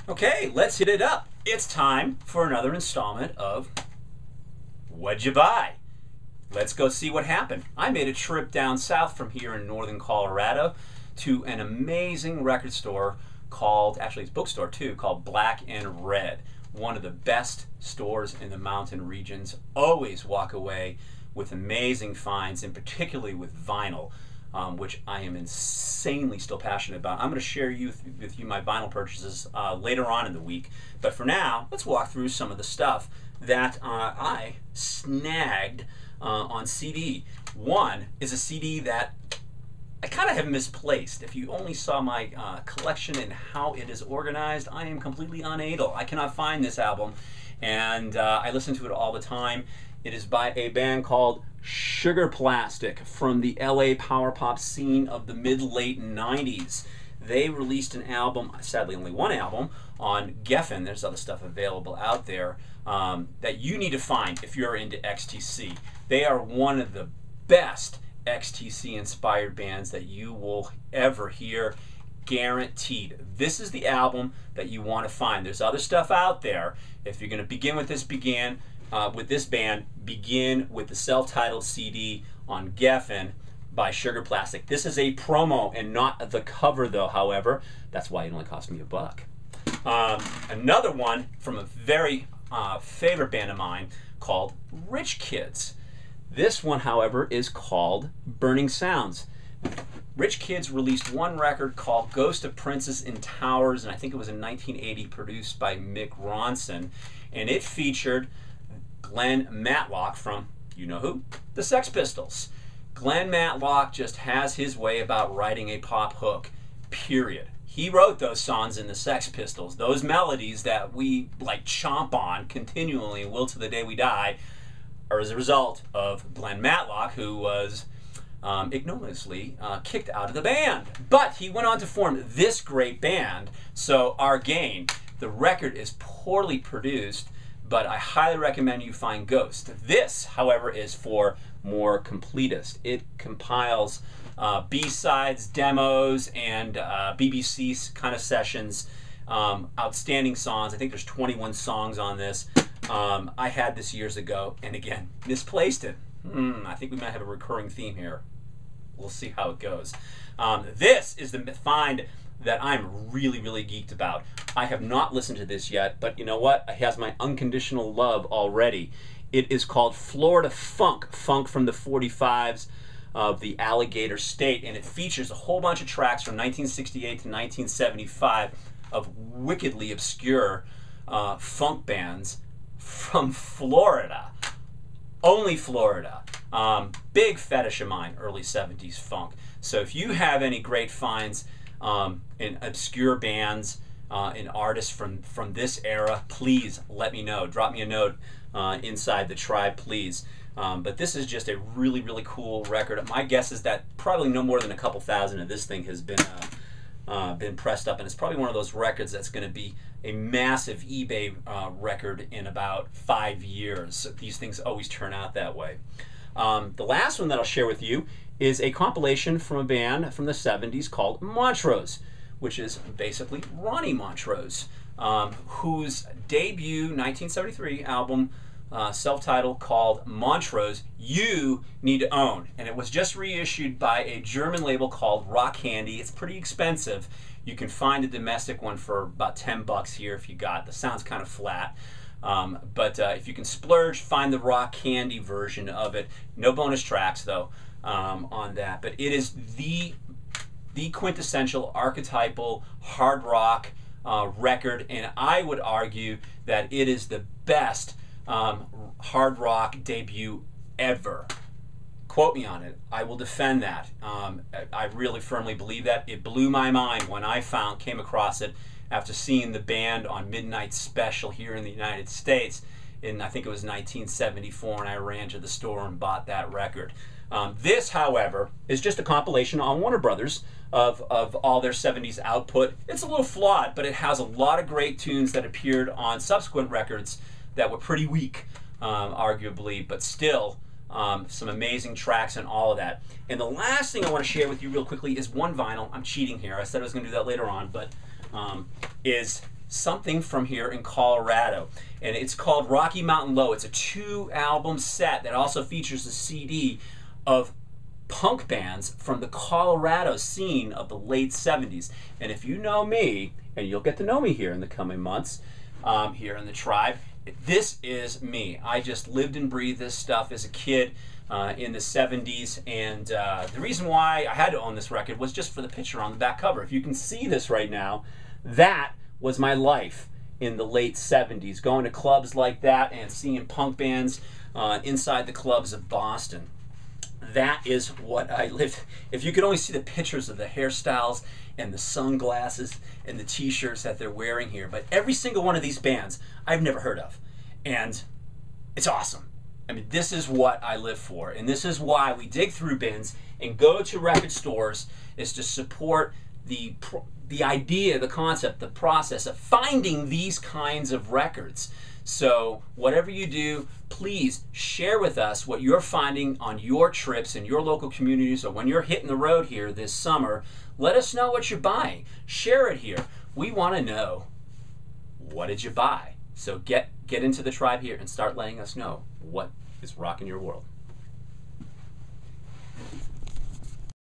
Okay, let's hit it up. It's time for another installment of What'd Buy? Let's go see what happened. I made a trip down south from here in northern Colorado to an amazing record store called, actually it's a bookstore too, called Black and Red. One of the best stores in the mountain regions. Always walk away with amazing finds, and particularly with vinyl. Which I am insanely still passionate about. I'm going to share with you my vinyl purchases later on in the week. But for now, let's walk through some of the stuff that I snagged on CD. One is a CD that I kind of have misplaced. If you only saw my collection and how it is organized, I am completely unable. I cannot find this album, and I listen to it all the time. It is by a band called Sugarplastic from the LA power pop scene of the mid-late 90s. They released an album, sadly only one album, on Geffen. There's other stuff available out there that you need to find if you're into XTC. They are one of the best XTC inspired bands that you will ever hear, guaranteed. This is the album that you want to find. There's other stuff out there. If you're going to begin with this band, begin with the self-titled CD on Geffen by Sugarplastic. This is a promo and not the cover though, however. That's why it only cost me $1. Another one from a very favorite band of mine called Rich Kids. This one, however, is called Burning Sounds. Rich Kids released one record called Ghost of Princes in Towers, and I think it was in 1980, produced by Mick Ronson, and it featured Glen Matlock from, you know who? The Sex Pistols. Glen Matlock just has his way about writing a pop hook, period. He wrote those songs in the Sex Pistols. Those melodies that we like chomp on continually, will to the day we die, are as a result of Glen Matlock, who was ignominiously kicked out of the band. But he went on to form this great band, so our gain. The record is poorly produced, but I highly recommend you find Ghost. This, however, is for more completists. It compiles B-sides, demos, and BBC kind of sessions. Outstanding songs. I think there's 21 songs on this. I had this years ago, and again, misplaced it. I think we might have a recurring theme here. We'll see how it goes. This is the find that I'm really, really geeked about. I have not listened to this yet, but you know what? It has my unconditional love already. It is called Florida Funk, funk from the 45s of the Alligator State, and it features a whole bunch of tracks from 1968 to 1975 of wickedly obscure funk bands from Florida. Only Florida. Big fetish of mine, early 70s funk. So if you have any great finds in obscure bands, and artists from this era, please let me know. Drop me a note inside the tribe, please. But this is just a really, really cool record. My guess is that probably no more than a couple thousand of this thing has been pressed up, and it's probably one of those records that's going to be a massive eBay record in about 5 years. These things always turn out that way. The last one that I'll share with you is a compilation from a band from the 70s called Montrose, which is basically Ronnie Montrose, whose debut 1973 album, self-titled, called Montrose, You Need to Own. And it was just reissued by a German label called Rock Candy. It's pretty expensive. You can find a domestic one for about $10 here if you got. The sound's kind of flat. But if you can splurge, find the Rock Candy version of it. No bonus tracks, though, on that. But it is the quintessential archetypal hard rock record, and I would argue that it is the best hard rock debut ever. Quote me on it. I will defend that. I really firmly believe that. It blew my mind when I came across it after seeing the band on Midnight Special here in the United States in, I think it was 1974, and I ran to the store and bought that record. This, however, is just a compilation on Warner Brothers of all their 70s output. It's a little flawed, but it has a lot of great tunes that appeared on subsequent records that were pretty weak, arguably, but still some amazing tracks and all of that. And the last thing I want to share with you real quickly is one vinyl. I'm cheating here. I said I was going to do that later on, but is something from here in Colorado, and it's called Rocky Mountain Low. It's a 2-album set that also features a CD of punk bands from the Colorado scene of the late 70s. And if you know me, and you'll get to know me here in the coming months, here in the tribe, this is me. I just lived and breathed this stuff as a kid in the 70s, and the reason why I had to own this record was just for the picture on the back cover. If you can see this right now, that was my life in the late 70s, going to clubs like that and seeing punk bands inside the clubs of Boston. That is what I lived. If you could only see the pictures of the hairstyles and the sunglasses and the t-shirts that they're wearing here. But every single one of these bands I've never heard of. And it's awesome. I mean, this is what I live for. And this is why we dig through bins and go to record stores, is to support the idea, the concept, the process of finding these kinds of records. So whatever you do, please share with us what you're finding on your trips in your local communities, or when you're hitting the road here this summer. Let us know what you're buying. Share it here. We want to know, what did you buy? So get into the tribe here and start letting us know what is rocking your world.